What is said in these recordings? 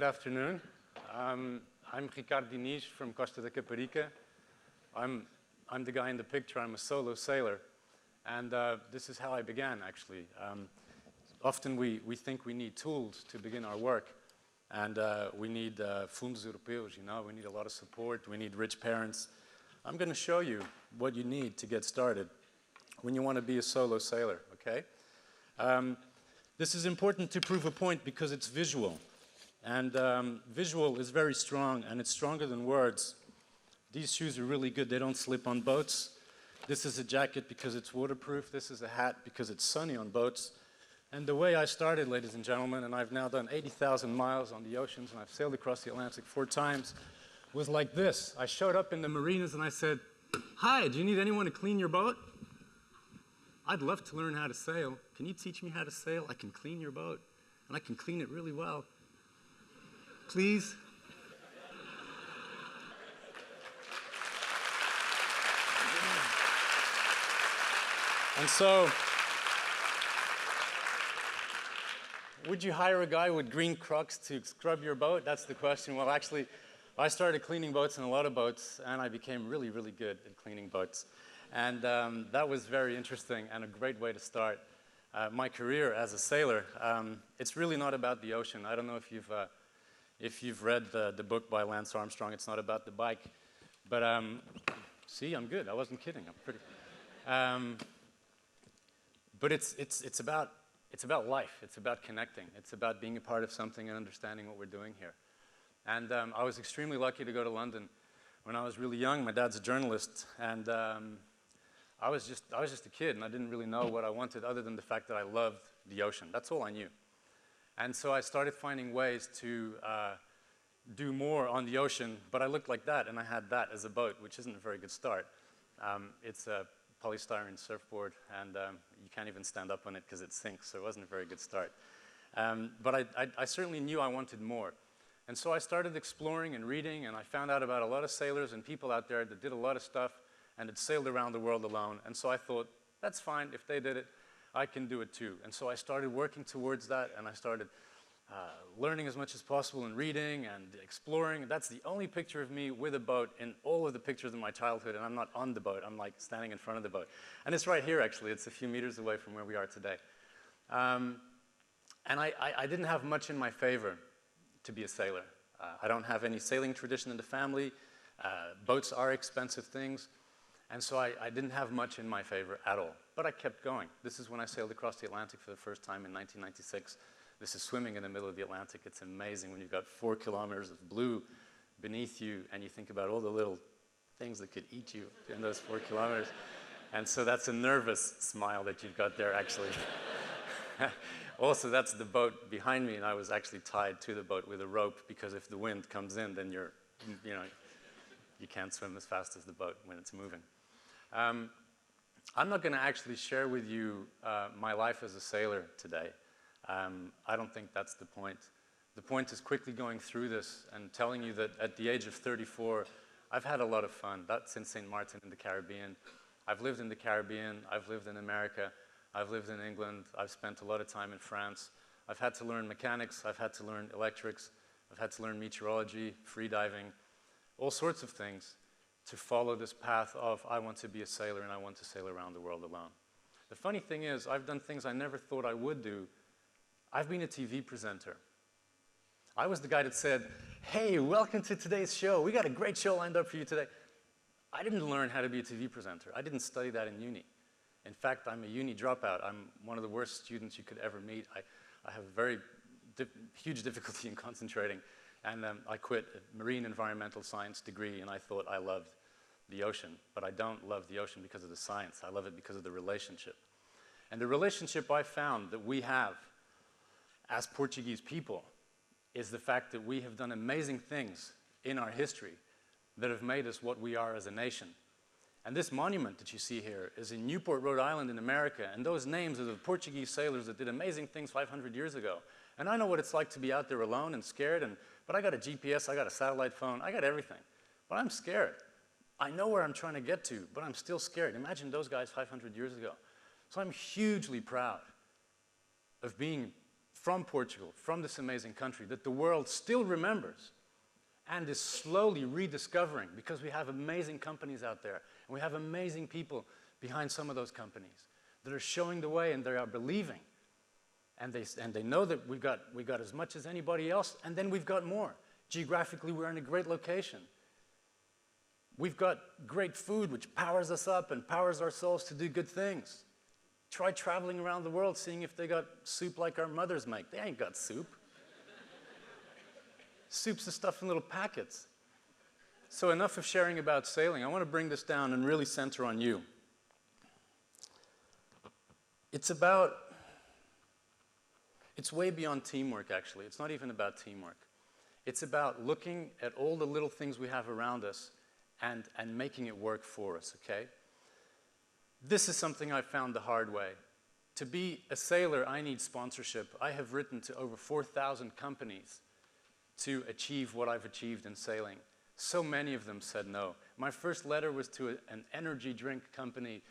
afternoon. I'm Ricardo Diniz from Costa de Caparica. I'm the guy in the picture. I'm a solo sailor. And this is how I began, actually. Often we think we need tools to begin our work. And we need fundos europeus, you know. We need a lot of support. We need rich parents. I'm going to show you what you need to get started when you want to be a solo sailor, okay? This is important to prove a point because it's visual. And visual is very strong, and it's stronger than words. These shoes are really good. They don't slip on boats. This is a jacket because it's waterproof. This is a hat because it's sunny on boats. And the way I started, ladies and gentlemen, and I've now done 80,000 miles on the oceans, and I've sailed across the Atlantic 4 times, was like this. I showed up in the marinas and I said, "Hi, do you need anyone to clean your boat? I'd love to learn how to sail. Can you teach me how to sail? I can clean your boat, and I can clean it really well. Please?" And so, would you hire a guy with green Crocs to scrub your boat? That's the question. Well, actually, I started cleaning boats in a lot of boats, and I became really, really good at cleaning boats. And that was very interesting and a great way to start my career as a sailor. It's really not about the ocean. I don't know if you've read the book by Lance Armstrong. It's not about the bike. But see, I'm good. I wasn't kidding. I'm pretty. But it's about life. It's about connecting. It's about being a part of something and understanding what we're doing here. And I was extremely lucky to go to London when I was really young. My dad's a journalist, and I was just a kid, and I didn't really know what I wanted other than the fact that I loved the ocean. That's all I knew. And so I started finding ways to do more on the ocean, but I looked like that, and I had that as a boat, which isn't a very good start. It's a polystyrene surfboard, and you can't even stand up on it because it sinks, so it wasn't a very good start. But I certainly knew I wanted more. And so I started exploring and reading, and I found out about a lot of sailors and people out there that did a lot of stuff and had sailed around the world alone. And so I thought, that's fine. If they did it, I can do it too. And so I started working towards that, and I started learning as much as possible and reading and exploring. That's the only picture of me with a boat in all of the pictures of my childhood, and I'm not on the boat. I'm like standing in front of the boat. And it's right here, actually. It's a few meters away from where we are today. And I didn't have much in my favor to be a sailor. I don't have any sailing tradition in the family. Boats are expensive things. And so I didn't have much in my favor at all. But I kept going. This is when I sailed across the Atlantic for the first time in 1996. This is swimming in the middle of the Atlantic. It's amazing when you've got 4 kilometers of blue beneath you, and you think about all the little things that could eat you in those 4 kilometers. And so that's a nervous smile that you've got there, actually. Also, that's the boat behind me, and I was actually tied to the boat with a rope, because if the wind comes in, then you can't swim as fast as the boat when it's moving. I'm not going to actually share with you my life as a sailor today. I don't think that's the point. The point is quickly going through this and telling you that at the age of 34, I've had a lot of fun. That's in St. Martin in the Caribbean. I've lived in the Caribbean. I've lived in America. I've lived in England. I've spent a lot of time in France. I've had to learn mechanics. I've had to learn electrics. I've had to learn meteorology, free diving, all sorts of things to follow this path of I want to be a sailor and I want to sail around the world alone. The funny thing is, I've done things I never thought I would do. I've been a TV presenter. I was the guy that said, "Hey, welcome to today's show. We got a great show lined up for you today." I didn't learn how to be a TV presenter. I didn't study that in uni. In fact, I'm a uni dropout. I'm one of the worst students you could ever meet. I have a very huge difficulty in concentrating. And I quit a marine environmental science degree, and I thought I loved the ocean. But I don't love the ocean because of the science. I love it because of the relationship. And the relationship I found that we have as Portuguese people is the fact that we have done amazing things in our history that have made us what we are as a nation. And this monument that you see here is in Newport, Rhode Island in America, and those names are the Portuguese sailors that did amazing things 500 years ago. And I know what it's like to be out there alone and scared, but I got a GPS, I got a satellite phone, I got everything. But I'm scared. I know where I'm trying to get to, but I'm still scared. Imagine those guys 500 years ago. So I'm hugely proud of being from Portugal, from this amazing country that the world still remembers and is slowly rediscovering, because we have amazing companies out there, and we have amazing people behind some of those companies that are showing the way, and they are believing. And they know that we got as much as anybody else, and then we've got more. Geographically, we're in a great location. We've got great food, which powers us up and powers our souls to do good things. Try traveling around the world, seeing if they got soup like our mothers make. They ain't got soup. Soup's the stuff in little packets. So enough of sharing about sailing. I want to bring this down and really center on you. It's way beyond teamwork, actually. It's not even about teamwork. It's about looking at all the little things we have around us and making it work for us, okay? This is something I found the hard way. To be a sailor, I need sponsorship. I have written to over 4,000 companies to achieve what I've achieved in sailing. So many of them said no. My first letter was to an energy drink company,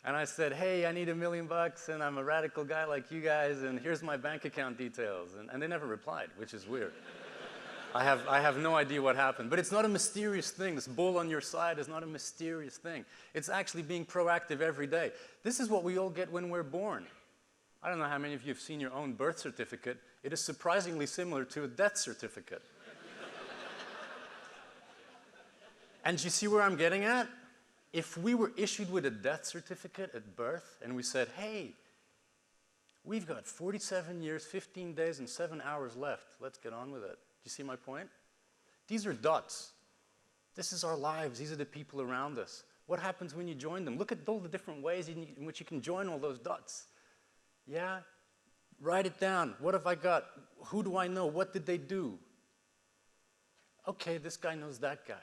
and I said, hey, I need $1 million, and I'm a radical guy like you guys, and here's my bank account details. And they never replied, which is weird. I have no idea what happened. But it's not a mysterious thing. This bull on your side is not a mysterious thing. It's actually being proactive every day. This is what we all get when we're born. I don't know how many of you have seen your own birth certificate. It is surprisingly similar to a death certificate. And you see where I'm getting at? If we were issued with a death certificate at birth and we said, hey, we've got 47 years, 15 days, and 7 hours left. Let's get on with it. Do you see my point? These are dots. This is our lives. These are the people around us. What happens when you join them? Look at all the different ways in which you can join all those dots. Yeah? Write it down. What have I got? Who do I know? What did they do? Okay, this guy knows that guy.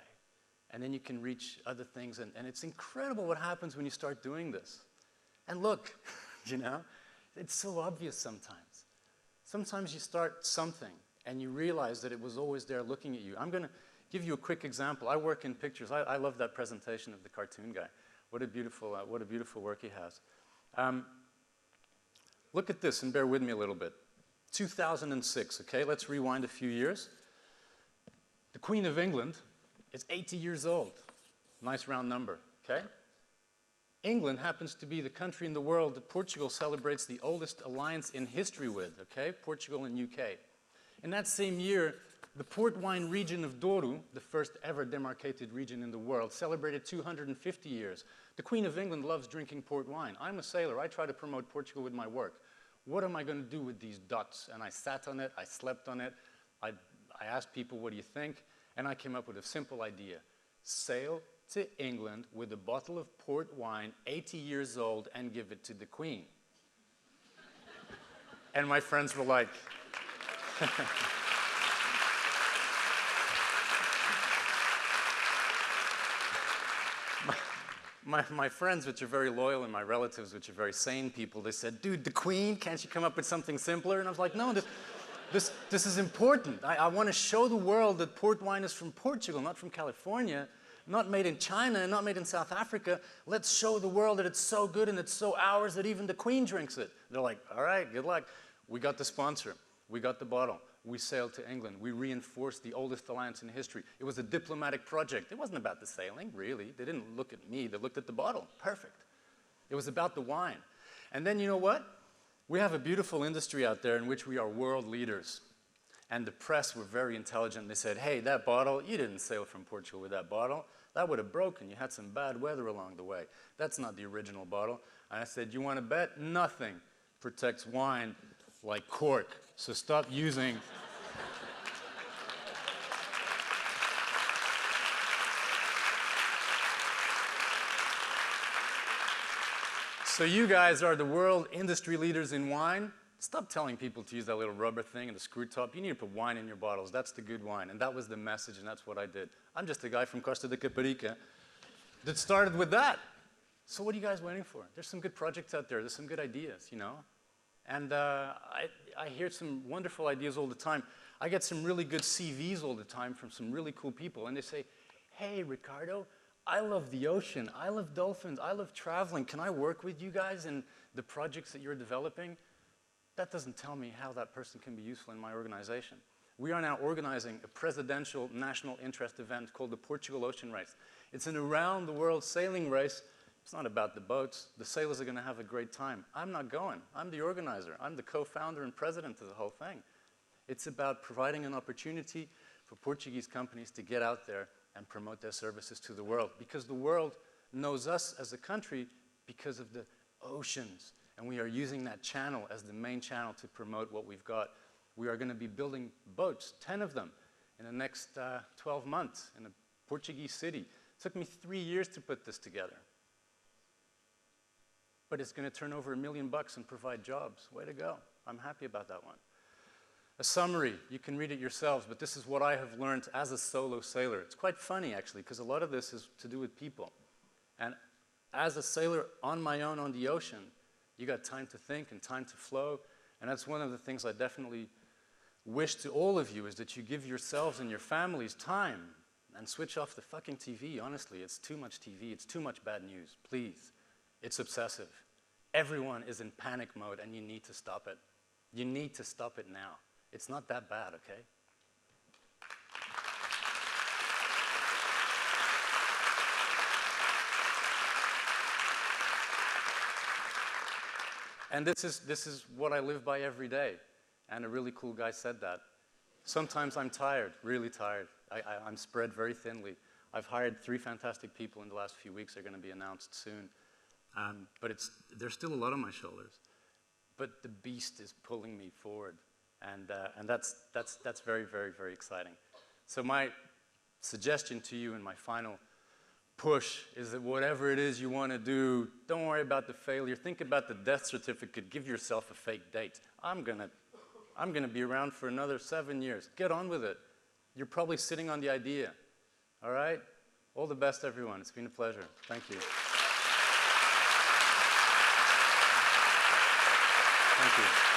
And then you can reach other things. And it's incredible what happens when you start doing this. And look, you know, it's so obvious sometimes. Sometimes you start something and you realize that it was always there looking at you. I'm going to give you a quick example. I work in pictures. I love that presentation of the cartoon guy. What a beautiful work he has. Look at this and bear with me a little bit. 2006, okay? Let's rewind a few years. The Queen of England is 80 years old. Nice round number, okay? England happens to be the country in the world that Portugal celebrates the oldest alliance in history with, okay? Portugal and UK. In that same year, the port wine region of Douro, the first ever demarcated region in the world, celebrated 250 years. The Queen of England loves drinking port wine. I'm a sailor. I try to promote Portugal with my work. What am I going to do with these dots? And I sat on it. I slept on it. I asked people, what do you think? And I came up with a simple idea. Sail to England with a bottle of port wine, 80 years old, and give it to the Queen. And my friends were like, my friends, which are very loyal, and my relatives, which are very sane people, they said, dude, the Queen, can't you come up with something simpler? And I was like, no, this is important. I want to show the world that port wine is from Portugal, not from California, not made in China, and not made in South Africa. Let's show the world that it's so good and it's so ours that even the Queen drinks it. They're like, all right, good luck. We got the sponsor. We got the bottle. We sailed to England. We reinforced the oldest alliance in history. It was a diplomatic project. It wasn't about the sailing, really. They didn't look at me. They looked at the bottle. Perfect. It was about the wine. And then you know what? We have a beautiful industry out there in which we are world leaders. And the press were very intelligent. They said, hey, that bottle, you didn't sail from Portugal with that bottle. That would have broken. You had some bad weather along the way. That's not the original bottle. And I said, you want to bet? Nothing protects wine like cork. So stop using... So you guys are the world industry leaders in wine. Stop telling people to use that little rubber thing and the screw top. You need to put wine in your bottles. That's the good wine. And that was the message, and that's what I did. I'm just a guy from Costa de Caparica that started with that. So what are you guys waiting for? There's some good projects out there. There's some good ideas, you know? And I hear some wonderful ideas all the time. I get some really good CVs all the time from some really cool people. And they say, hey, Ricardo, I love the ocean. I love dolphins. I love traveling. Can I work with you guys in the projects that you're developing? that doesn't tell me how that person can be useful in my organization. We are now organizing a presidential national interest event called the Portugal Ocean Race. It's an around-the-world sailing race. It's not about the boats. The sailors are going to have a great time. I'm not going. I'm the organizer. I'm the co-founder and president of the whole thing. It's about providing an opportunity for Portuguese companies to get out there and promote their services to the world, because the world knows us as a country because of the oceans, and we are using that channel as the main channel to promote what we've got. We are going to be building boats, 10 of them, in the next 12 months in a Portuguese city. It took me 3 years to put this together. But it's going to turn over $1 million and provide jobs. Way to go. I'm happy about that one. A summary, you can read it yourselves, but this is what I have learned as a solo sailor. It's quite funny, actually, because a lot of this is to do with people. And as a sailor on my own on the ocean, you got time to think and time to flow. And that's one of the things I definitely wish to all of you, is that you give yourselves and your families time and switch off the fucking TV. Honestly, it's too much TV. It's too much bad news. Please. It's obsessive. Everyone is in panic mode, and you need to stop it. You need to stop it now. It's not that bad, okay? And this is what I live by every day. And a really cool guy said that. Sometimes I'm tired, really tired. I'm spread very thinly. I've hired 3 fantastic people in the last few weeks. They're going to be announced soon. But there's still a lot on my shoulders. But the beast is pulling me forward. And that's very, very, very exciting. So my suggestion to you in my final push is that whatever it is you want to do, don't worry about the failure. Think about the death certificate. Give yourself a fake date. I'm gonna be around for another 7 years. Get on with it. You're probably sitting on the idea. All right? All the best, everyone. It's been a pleasure. Thank you. Thank you.